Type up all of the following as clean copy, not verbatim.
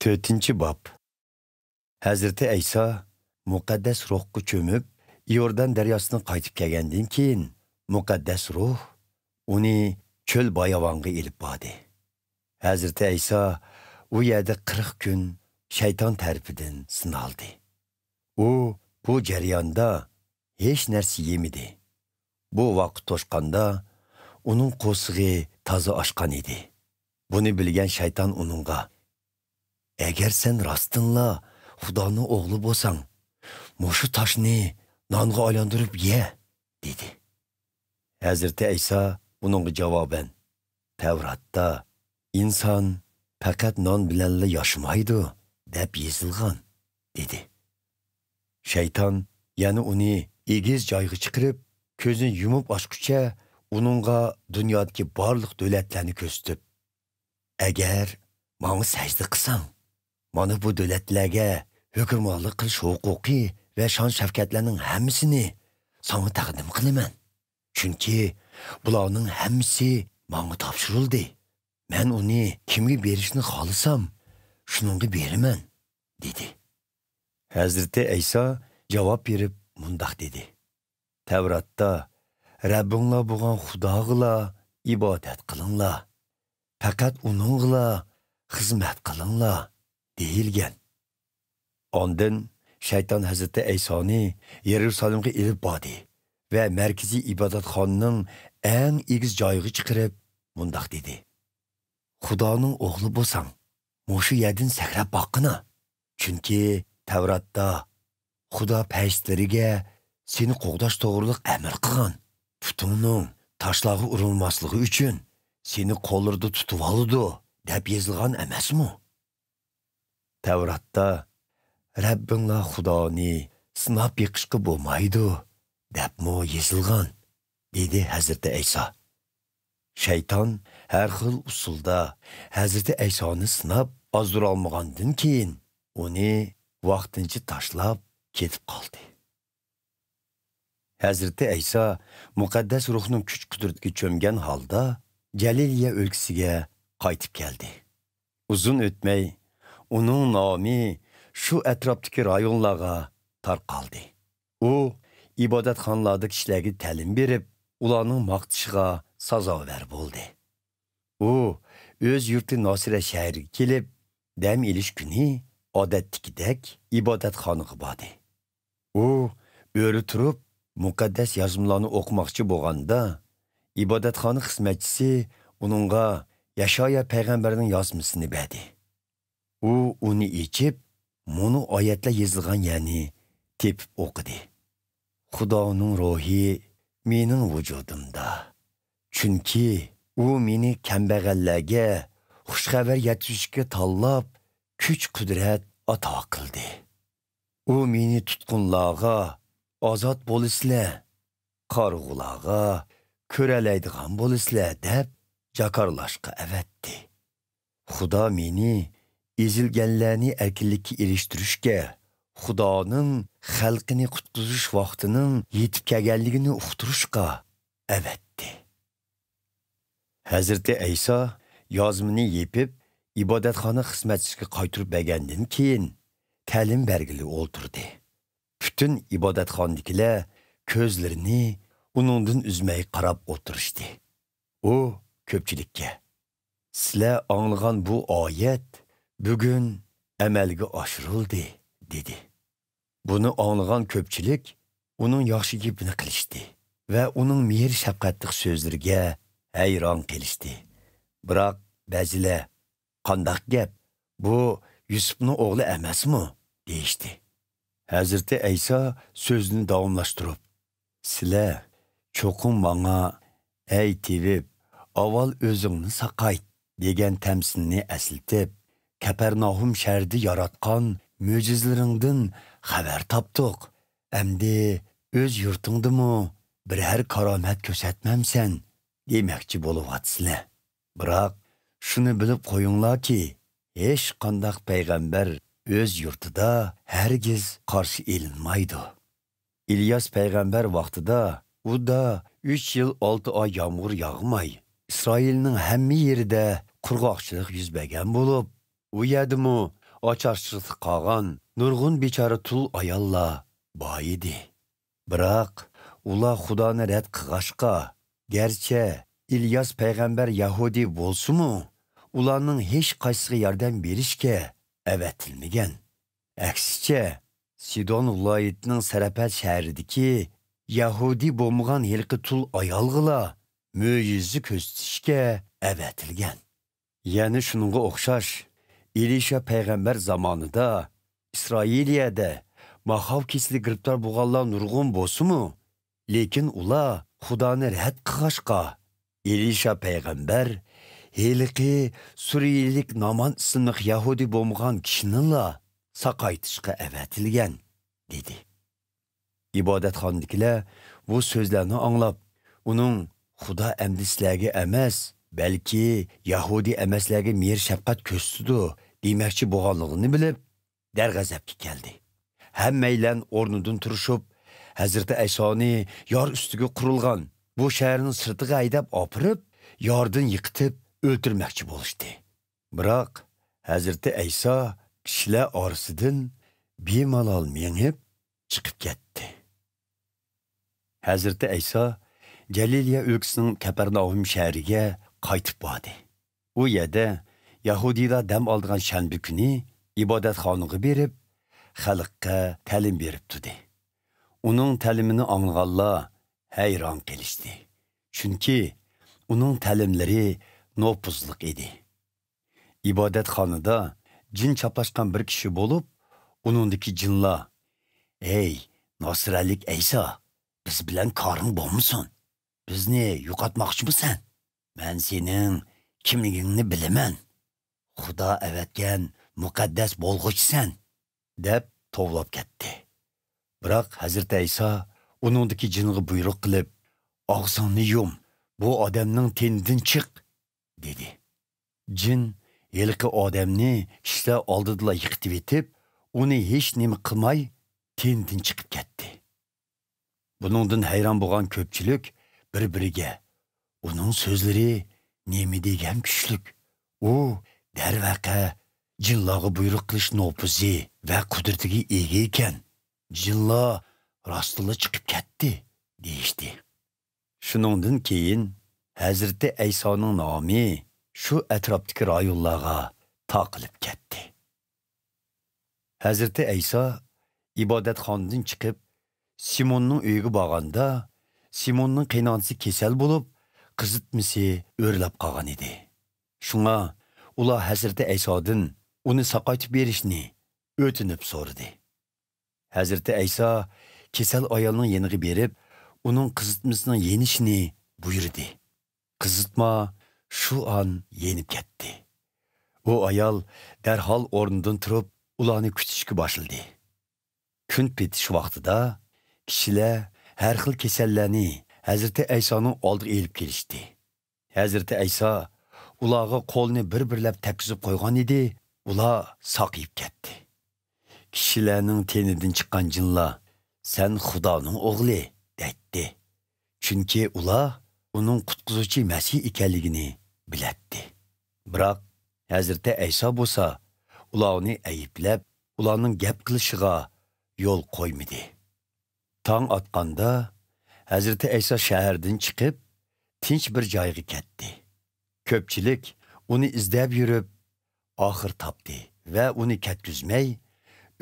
4. bab. Hazreti İsa muqaddas ruhga cho'mib, Iordan daryosidan qaytib kelgandan keyin muqaddas ruh uni cho'l bayavonga elib bordi. Hazreti İsa u yerda 40 kun shayton tarafidan sinaldi. U bu jarayonda hech narsa yemidi. Bu vaqt to'shqanda uning qo'sig'i toza oshgan edi. Buni bilgan shayton uningga: "Agar sen rostınla Xudoning o'g'li bo'lsang, mushu toshni nonga aylantirib ye", dedi. Hazreti İsa uningga javoban: "Tavratda inson faqat non bilanla yashamaydi deb yozilgan", dedi. Shayton yana uni egiz joyga chiqarib, ko'zini yumib ochguncha uningga dunyodagi barliq davlatlarni ko'rsatib: "Agar menga sajda qilsang, mana bu davlatlarga hukmronlik qilish huquqi va shon shavkatlarning hammasini sana taqdim qilaman. Chunki bularning hammasi menga topshirildi. Men uni kimga berishni xohlasam, shuningga beraman", dedi. Hazreti İsa javob berib mundaq dedi: "Tavratda Rabbinglar bo'lgan Xudoga ibodat qilinglar, faqat uningga xizmat qilinglar" deyilgan. Ondan shayton Hazreti İsa'ni Yerusalimga elib bordi va markaziy ibodatxonaning eng egiz joyiga chiqarib mundaq dedi: "Xudoning o'g'li bo'lsang, mushu yerdan sakrab boqqina. Chunki Tavratda Xudo farishtalariga seni qo'g'dash to'g'riliq amr qilgan. Putingning toshlarga urilmasligi uchun seni qo'llarida tutib oldi deb yozilgan emasmi? Tavratda Rabbinglar Xudoni sinab yiqishga bo'lmaydi debmi yozilgan", dedi Hazreti İsa. Shayton har xil usulda Hazreti İsa'ni sinab ozdira olmagandan keyin uni vaqtincha tashlab ketib qoldi. Hazreti İsa muqaddas ruhning kuch-qudratiga cho'mgan holda Galiliya o'lkasiga qaytib keldi. Uzun o'tmay uning nomi shu atrofdagi rayonlarga tarqaldi. U ibodatxonalarda kishilarga ta'lim berib, ularning maqtishiga sazovar bo'ldi. U o'z yurti Nosira shahriga kelib, dam olish kuni odatdagidek ibodatxonaga bordi. U o'ri turib muqaddas yozmalarni o'qimoqchi bo'lganda, ibodatxona xizmatchisi uningga Yashaya payg'ambarning yozmasini berdi. U uni ichib, muni oyatlar yozilgan yerni tepib o'qidi. "Xudoning ruhi mening vujudimda. Chunki u meni kambag'allarga xushxabar yetkazishga tanlab, kuch-qudrat ato qildi. U meni tutqunlarga ozod bo'lisizlar, qarg'ularga ko'ralaydigan bo'lisizlar deb jakarlashga avatdi. Xudo meni ezilganlarni erkinlikka erishtirishga, Xudoning xalqini qutqizish vaqtining yetib kelganligini uqtirishga avatdi." Hazreti İsa yozmini yepib, ibodatxona xizmatchisiga qaytirib bergandan keyin ta'lim bergili o'ltirdi. Bütün ibodatxonadagilar ko'zlarini uningdan uzmay qarab o'tirishdi. U ko'pchilikka: "Sizlar anglagan bu oyat bugun amalga oshirildi", dedi. Buni anglagan ko'pchilik uning yaxshi gapini qilishdi va uning mehr shafqatli so'zlariga hayron qilishdi. Biroq ba'zilar: "Qanday gap? Bu Yusufning o'g'li emasmi?" deyishdi. Hazreti İsa sözünü davomlashtirib: "Sizlar cho'qim menga ey tevib, avval o'zingni saqayt degan tamsilni eslitib, Kapernaum shahrida yaratgan mo'jizalaringdan xabar topdik. Endi o'z yurtingdimi biror karomat ko'rsatmamsan demoqchi bo'lyapsizlar. Biroq shuni bilib qo'yinglarki, hech qanday payg'ambar o'z yurtida hargiz qarshi elinmaydi. İlyas payg'ambar vaqtida uda 3 yil 6 oy yomg'ir yog'may, İsroilning hamma yerida qurg'oqchilik yuz bergan bo'lib, u yerdimi ocharchilik qolgan nurg'un bechora tul ayollar bor edi. Biroq ular Xudoni rad qilg'ashqa, garchi İlyas payg'ambar Yahudi bo'lsa-mu, ularning hech qaysisiga yordam berishga avatilmagan. Aksicha, Sidon viloyatining Sarafat shahridagi Yahudi bo'lmagan yilqi tul ayolg'lar mo'jiza ko'rsatishga avatilgan. Ya'ni shuningga o'xshash, Elisha payg'ambar zamonida Isroiliyada mahov kesili giribtor bo'lganlar nurg'un bo'lsa-mu, lekin ular Xudoni rad qilg'ashqa, Elisha payg'ambar heliqi Suriyalik Naman ismli Yahudi bo'lmagan kishini saqaytishga avatilgan, dedi. İbadetxondagilar bu so'zlarni anglab, uning Xudo endi sizlarga emas, balki Yahudi emaslarga mehr shafqat ko'rsatdi demoqchi bo'lganligini bilib, darg'azabga keldi. Hammaylar o'rnidan turishib, Hazrati Aysoni yor ustiga qurilgan bu shaharning sirtiga haydab opirib, yordan yiqitib o'ltirmoqchi bo'lishdi. Biroq Hazrati Ayso kishilar orasidan bemalol mengib chiqib ketdi. Hazrati Ayso Galiliya o'lkasining Kapernaum shahriga qaytib bordi. U yerda Yahudilar dam olgan shanba kuni ibodatxonaga berib, xalqqa ta'lim berib turdi. Uning ta'limini anglaganlar hayron qolishdi. Chunki uning ta'limlari nopuzliq edi. İbadetxonada jin chaplashgan bir kishi bo'lib, uningdagi jinlar: "Ey, Nosiralik Ayso, biz bilan koring bo'lmasin? Bizni yo'qotmoqchimisan? Men sening kimligingni bilaman. Xudo avatgan muqaddas bo'lg'uchisan", deb tovlab ketdi. Biroq Hazrati Ayso uningdagi jinga buyruq qilib, "Og'zingni yum, bu odamning tenidan chiq", dedi. Jin yilqi odamni kishilar oldida yiqitib etib, uni hech nima qilmay tenidan chiqib ketdi. Buningdan hayron bo'lgan ko'pchilik bir-biriga: "Uning so'zlari nima degan kuchlik? U darvaqa jinlarga buyruq qilish nopuzi va qudratiga ega ekan. Jinlar rostila chiqib ketdi", deyishdi. Shuningdan keyin Hazrati Aysoning nomi shu atrofdagi rayonlarga taqilib ketdi. Hazrati Ayso ibodatxonadan chiqib Simonning uyiga borganda, Simonning qaynonasi kasal bo'lib, qizitmasi o'rlab qolgan edi. Shunga ular Hazrati Aysodan uni saqaytib berishni o'tinib so'radi. Hazrati Ayso kasal ayolning yeniga berib, uning qizitmasining yenishini buyurdi. Qizitma shu an yenib ketdi. U ayol darhol o'rnidan turib, ularni kutishga boshladi. Kun petish vaqtida kishilar har xil kasallarni Hazrati Aysoning oldiga elib kelishdi. Hazrati Ayso ularga qo'lni bir-birlab tekkizib qo'ygan edi, ular saqayib ketdi. Kishilarning tenidan chiqqan jinlar: "Sen Xudoning o'g'li", dedi. Chunki ular uning qutqizuvchi Masih ekanligini bilatdi. Biroq Hazrati Ayso bo'lsa, ularni ayblab, ularning gap qilishiga yo'l qo'ymadi. Tong otganda Hazrati Ayso shahardan chiqib, tinch bir joyga ketdi. Ko'pchilik uni izlab yurib, oxir topdi va uni ketkizmay,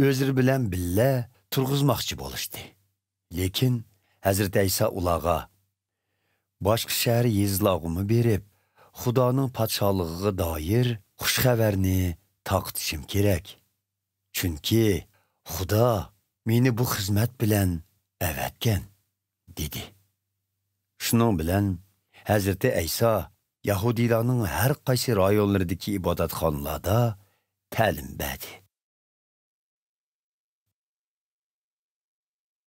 o'zlari bilan billa turg'izmoqchi bo'lishdi. Lekin Hazrati Ayso ularga: "Boshqa shahar yezlog'imi berib, Xudoning podshohligiga doir xush xabarni taqtishim kerak. Chunki Xudo meni bu xizmat bilan avatgan", dedi. Shuning bilan Hazrati Ayso Yahudilarning har qaysi rayonlaridagi ibodatxonalarda ta'lim berdi.